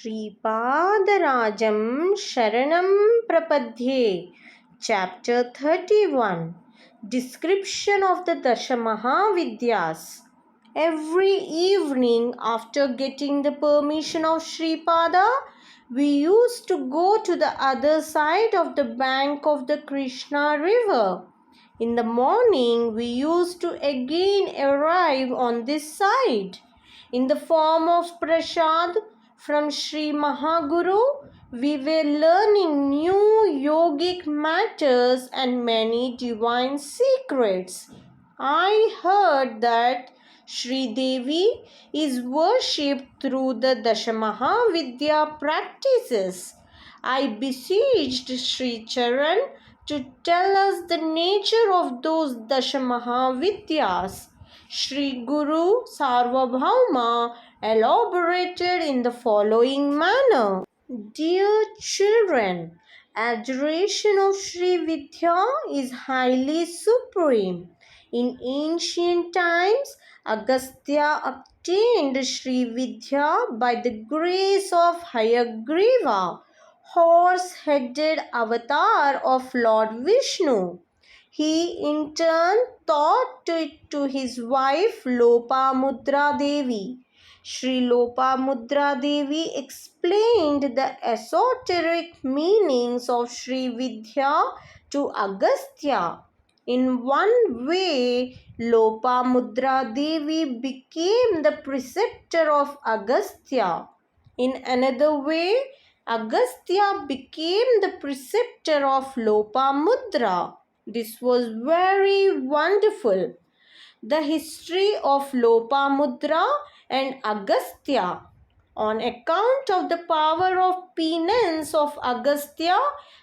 Sripadarajam Sharanam Prapadhye. Chapter 31. Description of the Dasha Mahavidyas. Every evening after getting the permission of Sripada, we used to go to the other side of the bank of the Krishna river. In the morning, we used to again arrive on this side. In the form of prasad from Sri Mahaguru, we were learning new yogic matters and many divine secrets. I heard that Sri Devi is worshipped through the Dashamahavidya practices. I beseeched Sri Charan to tell us the nature of those Dashamahavidyas. Sri Guru Sarvabhauma elaborated in the following manner. Dear children, adoration of Sri Vidya is highly supreme. In ancient times, Agastya obtained Sri Vidya by the grace of Hayagriva, horse-headed avatar of Lord Vishnu. He in turn taught it to his wife Lopa Mudra Devi. Sri Lopa Mudra Devi explained the esoteric meanings of Sri Vidya to Agastya. In one way, Lopa Mudra Devi became the preceptor of Agastya. In another way, Agastya became the preceptor of Lopa Mudra. This was very wonderful. The history of Lopa Mudra and Agastya. On account of the power of penance of Agastya,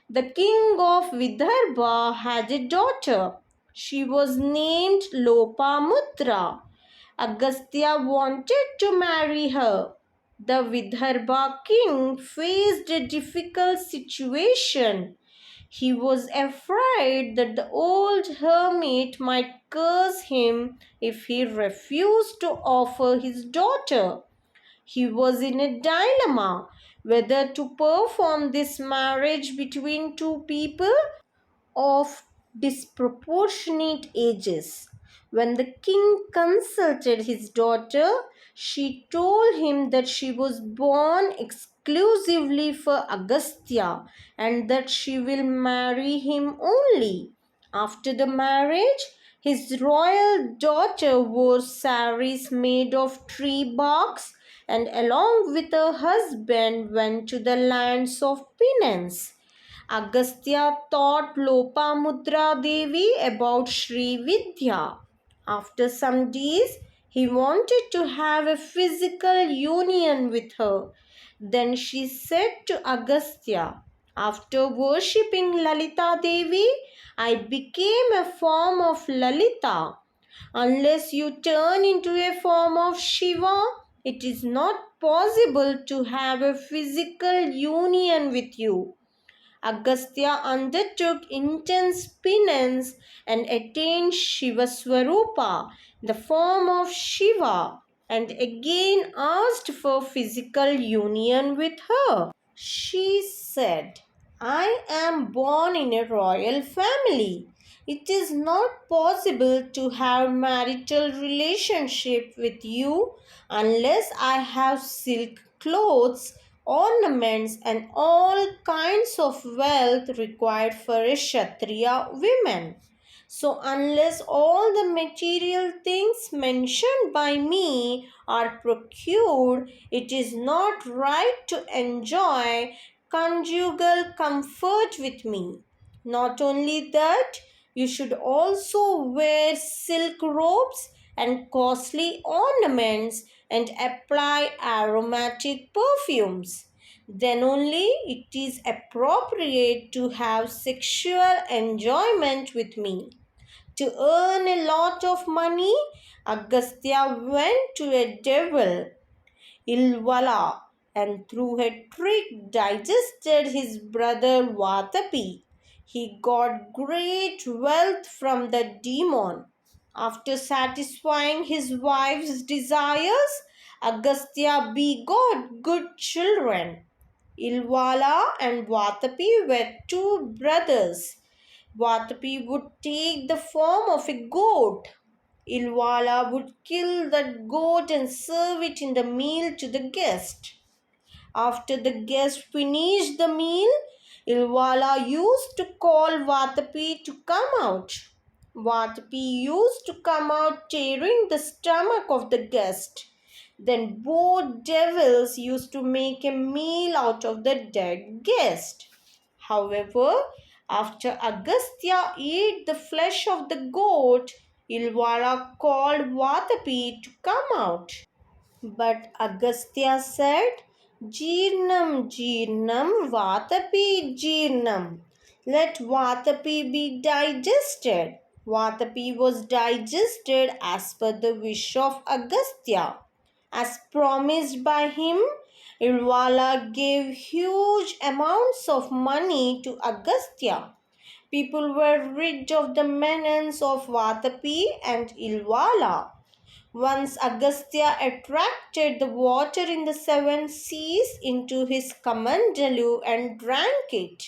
the king of Vidarbha had a daughter. She was named Lopa Mudra. Agastya wanted to marry her. The Vidarbha king faced a difficult situation. He was afraid that the old hermit might curse him if he refused to offer his daughter. He was in a dilemma whether to perform this marriage between two people of disproportionate ages. When the king consulted his daughter, she told him that she was born exclusively for Agastya and that she will marry him only. After the marriage, his royal daughter wore saris made of tree barks and along with her husband went to the lands of penance. Agastya taught Lopa Mudra Devi about Sri Vidya. After some days, he wanted to have a physical union with her. Then she said to Agastya, after worshipping Lalita Devi, I became a form of Lalita. Unless you turn into a form of Shiva, it is not possible to have a physical union with you. Agastya undertook intense penance and attained Shiva Swarupa, the form of Shiva, and again asked for physical union with her. She said, I am born in a royal family. It is not possible to have marital relationship with you unless I have silk clothes, ornaments and all kinds of wealth required for a Kshatriya woman. So unless all the material things mentioned by me are procured, it is not right to enjoy conjugal comfort with me. Not only that, you should also wear silk robes and costly ornaments and apply aromatic perfumes. Then only it is appropriate to have sexual enjoyment with me. To earn a lot of money, Agastya went to a devil, Ilvala, and through a trick digested his brother Vatapi. He got great wealth from the demon. After satisfying his wife's desires, Agastya begot good children. Ilvala and Vatapi were two brothers. Vatapi would take the form of a goat. Ilvala would kill that goat and serve it in the meal to the guest. After the guest finished the meal, Ilvala used to call Vatapi to come out. Vatapi used to come out tearing the stomach of the guest. Then both devils used to make a meal out of the dead guest. However, after Agastya ate the flesh of the goat, Ilvala called Vatapi to come out. But Agastya said, Jeernam, Jeernam, Vatapi, Jeernam. Let Vatapi be digested. Vatapi was digested as per the wish of Agastya. As promised by him, Ilvala gave huge amounts of money to Agastya. People were rid of the menace of Vatapi and Ilvala. Once Agastya attracted the water in the seven seas into his kamandalu and drank it.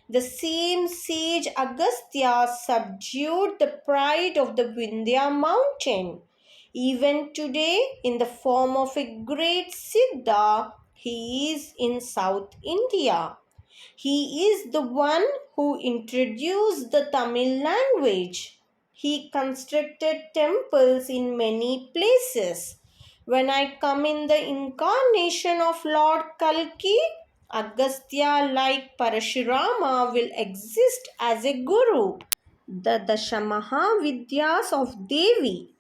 The same sage Agastya subdued the pride of the Vindhya mountain. Even today, in the form of a great Siddha, he is in South India. He is the one who introduced the Tamil language. He constructed temples in many places. When I come in the incarnation of Lord Kalki, Agastya like Parashurama will exist as a guru. The Dasha Mahavidyas of Devi.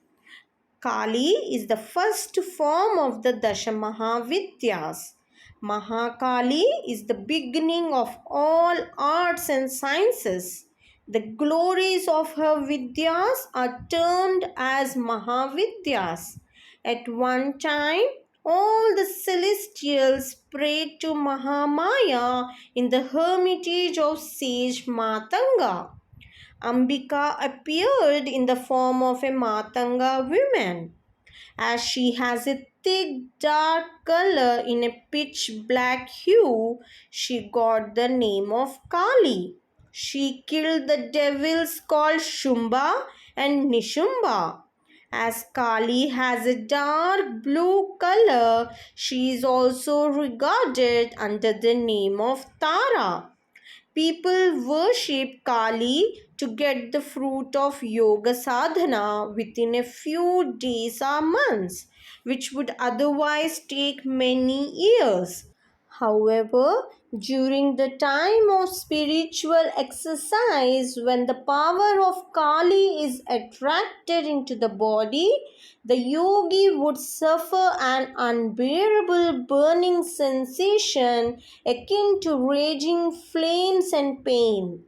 Kali is the first form of the Dasha Mahavidyas. Mahakali is the beginning of all arts and sciences. The glories of her Vidyas are termed as Mahavidyas. At one time, all the celestials prayed to Mahamaya in the hermitage of sage Matanga. Ambika appeared in the form of a Matanga woman. As she has a thick dark color in a pitch black hue, she got the name of Kali. She killed the devils called Shumba and Nishumba. As Kali has a dark blue color, she is also regarded under the name of Tara. People worship Kali to get the fruit of yoga sadhana within a few days or months, which would otherwise take many years. However, during the time of spiritual exercise, when the power of Kali is attracted into the body, the yogi would suffer an unbearable burning sensation akin to raging flames and pain.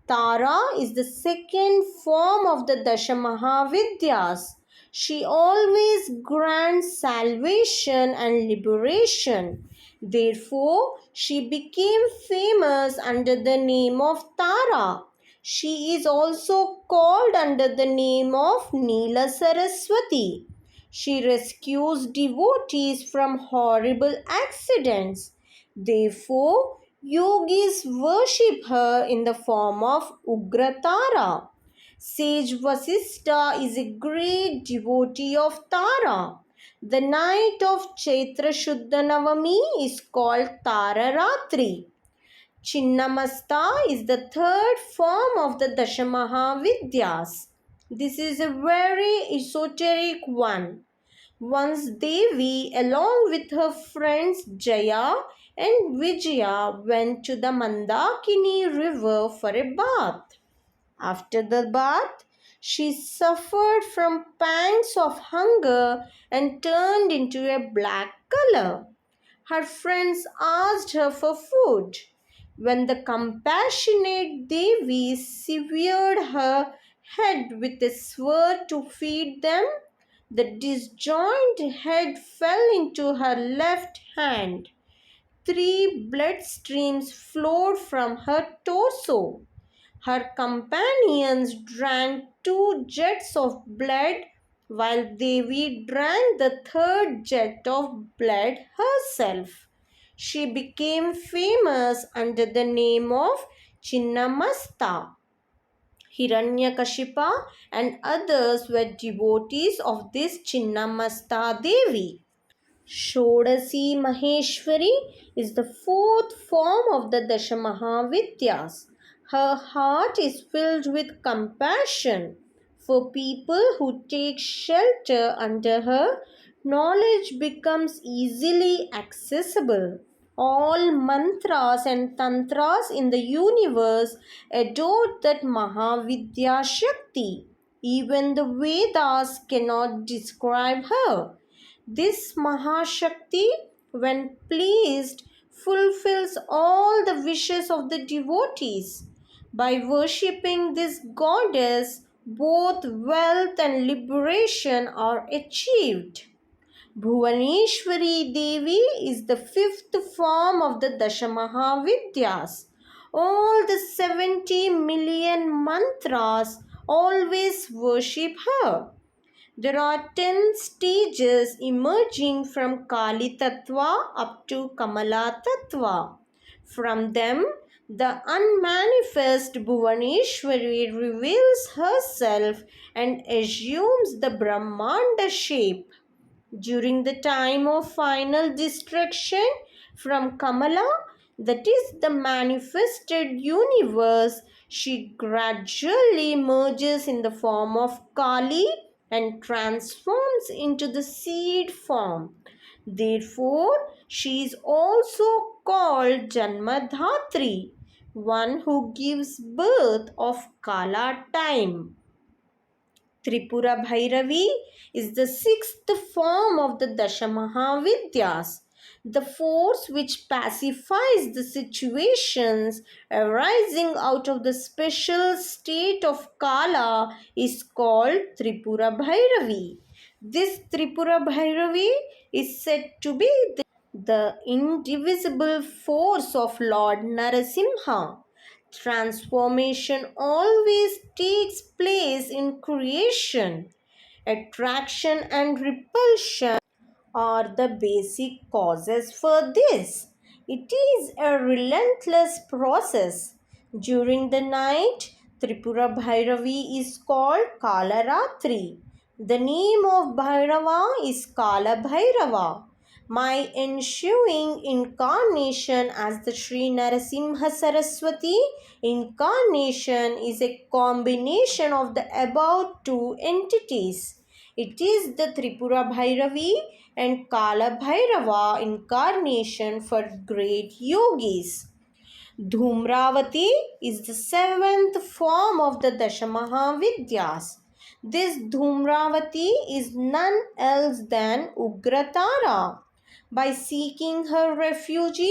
Tara is the second form of the Dasha Mahavidyas. She always grants salvation and liberation. Therefore, she became famous under the name of Tara. She is also called under the name of Neela Saraswati. She rescues devotees from horrible accidents. Therefore, yogis worship her in the form of Ugratara. Sage Vasistha is a great devotee of Tara. The night of Chaitra Shuddha Navami is called Tara Ratri. Chinnamasta is the third form of the Dashamahavidyas. This is a very esoteric one. Once Devi, along with her friends Jaya and Vijaya, went to the Mandakini river for a bath. After the bath, she suffered from pangs of hunger and turned into a black color. Her friends asked her for food. When the compassionate Devi severed her head with a sword to feed them, the disjointed head fell into her left hand. 3 blood streams flowed from her torso. Her companions drank 2 jets of blood while Devi drank the third jet of blood herself. She became famous under the name of Chinnamasta. Hiranyakashipa and others were devotees of this Chinnamasta Devi. Shodasi Maheshwari is the fourth form of the Dasha Mahavidyas. Her heart is filled with compassion for people who take shelter under her. Knowledge becomes easily accessible. All mantras and tantras in the universe adore that Mahavidya Shakti. Even the Vedas cannot describe her. This Mahashakti, when pleased, fulfills all the wishes of the devotees. By worshipping this goddess, both wealth and liberation are achieved. Bhuvaneswari Devi is the fifth form of the Dasha Mahavidyas. All the 70 million mantras always worship her. There are 10 stages emerging from Kali Tattva up to Kamala Tattva. From them, the unmanifest Bhuvaneswari reveals herself and assumes the Brahmanda shape. During the time of final destruction from Kamala, that is the manifested universe, she gradually merges in the form of Kali and transforms into the seed form. Therefore, she is also called Janmadhatri, one who gives birth of Kala time. Tripura Bhairavi is the sixth form of the Dasha Mahavidyas, the force which pacifies the situations arising out of the special state of Kala is called Tripura Bhairavi. This Tripura Bhairavi is said to be the indivisible force of Lord Narasimha. Transformation always takes place in creation. Attraction and repulsion are the basic causes for this. It is a relentless process. During the night, Tripura Bhairavi is called Kalaratri. The name of Bhairava is Kala Bhairava. My ensuing incarnation as the Sri Narasimha Saraswati incarnation is a combination of the above two entities. It is the Tripura Bhairavi and Kala Bhairava incarnation for great yogis. Dhumravati is the seventh form of the Dasha Mahavidyas. This Dhumravati is none else than Ugratara. By seeking her refuge,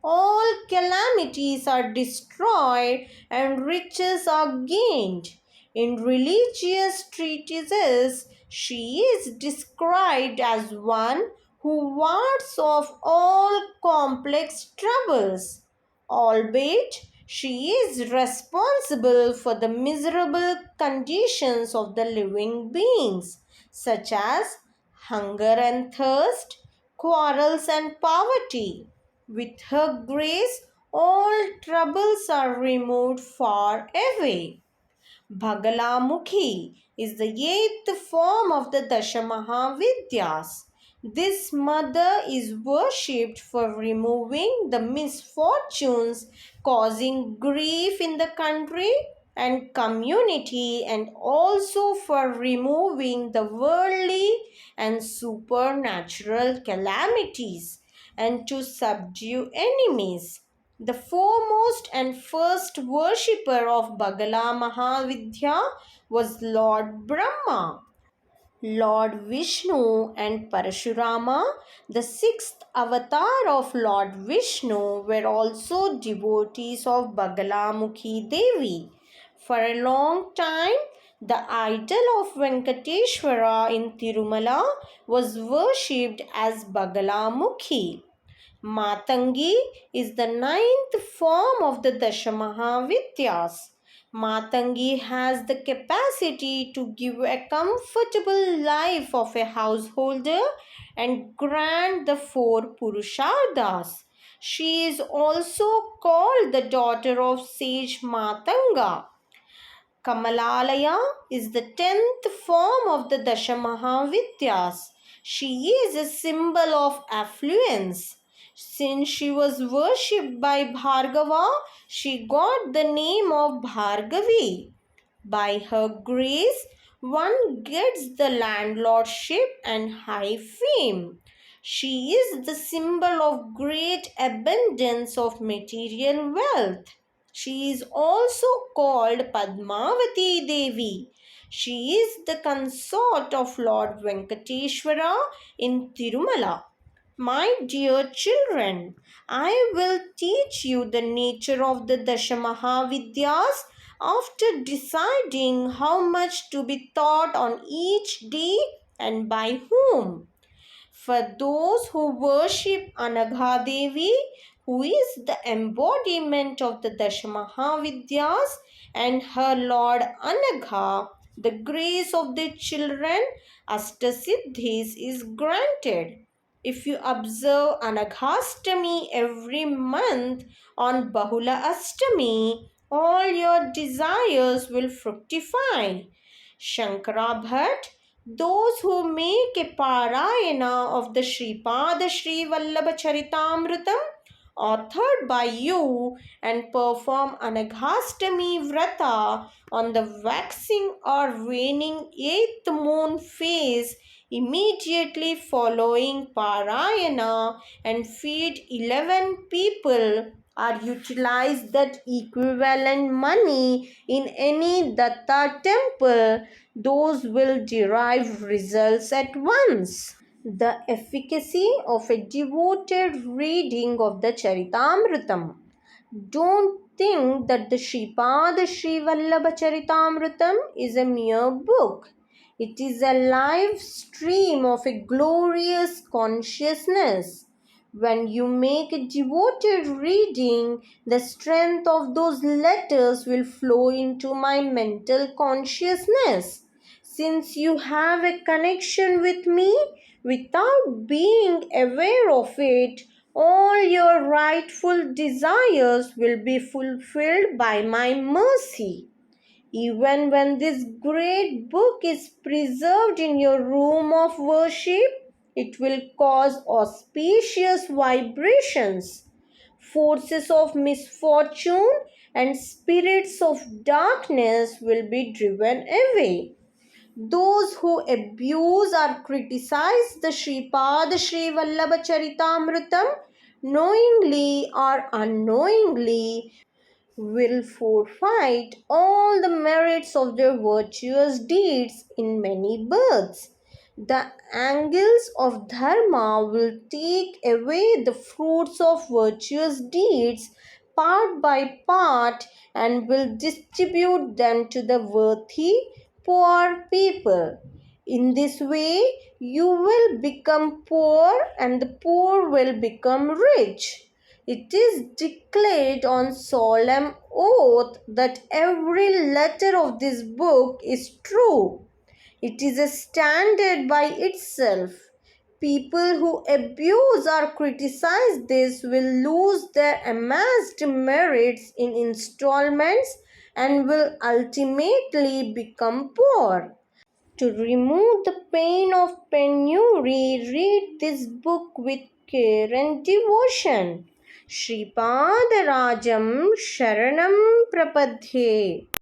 all calamities are destroyed and riches are gained. In religious treatises, she is described as one who wards off all complex troubles, albeit she is responsible for the miserable conditions of the living beings, such as hunger and thirst, quarrels and poverty. With her grace, all troubles are removed far away. Bhagala Mukhi is the eighth form of the Dasha Mahavidyas. This mother is worshipped for removing the misfortunes causing grief in the country and community, and also for removing the worldly and supernatural calamities and to subdue enemies. The foremost and first worshipper of Bhagala Mahavidya was Lord Brahma. Lord Vishnu and Parashurama, the sixth avatar of Lord Vishnu, were also devotees of Bhagala Mukhi Devi. For a long time, the idol of Venkateshwara in Tirumala was worshipped as Bhagala Mukhi. Matangi is the ninth form of the Dasha Mahavidyas. Matangi has the capacity to give a comfortable life of a householder and grant the four Purusharthas. She is also called the daughter of sage Matanga. Kamalalaya is the 10th form of the Dasha Mahavidyas. She is a symbol of affluence. Since she was worshipped by Bhargava, she got the name of Bhargavi. By her grace, one gets the landlordship and high fame. She is the symbol of great abundance of material wealth. She is also called Padmavati Devi. She is the consort of Lord Venkateshwara in Tirumala. My dear children, I will teach you the nature of the Dasha Mahavidyas after deciding how much to be taught on each day and by whom. For those who worship Anagha Devi, who is the embodiment of the Dasha Mahavidyas, and her Lord Anagha, the grace of their children, Astasiddhis, is granted. If you observe Anaghastami every month on Bahula Astami, all your desires will fructify. Shankara Bhatt, those who make a parayana of the Sripada Srivallabha Charitaamrutam, authored by you, and perform Anaghastami Vrata on the waxing or waning 8th moon phase immediately following Parayana and feed 11 people or utilize that equivalent money in any Datta temple, those will derive results at once. The efficacy of a devoted reading of the Charitamrutam. Don't think that the Sripada Srivallabha Charitaamrutam is a mere book. It is a live stream of a glorious consciousness. When you make a devoted reading, the strength of those letters will flow into my mental consciousness. Since you have a connection with me without being aware of it, all your rightful desires will be fulfilled by my mercy. Even when this great book is preserved in your room of worship, it will cause auspicious vibrations. Forces of misfortune and spirits of darkness will be driven away. Those who abuse or criticize the Sripada Srivallabha Charitaamrutam knowingly or unknowingly will forfeit all the merits of their virtuous deeds in many births. The angels of Dharma will take away the fruits of virtuous deeds part by part and will distribute them to the worthy poor people. In this way, you will become poor and the poor will become rich. It is declared on solemn oath that every letter of this book is true. It is a standard by itself. People who abuse or criticize this will lose their amassed merits in installments and will ultimately become poor. To remove the pain of penury, read this book with care and devotion. Sripada Rajam Sharanam Prapadhe.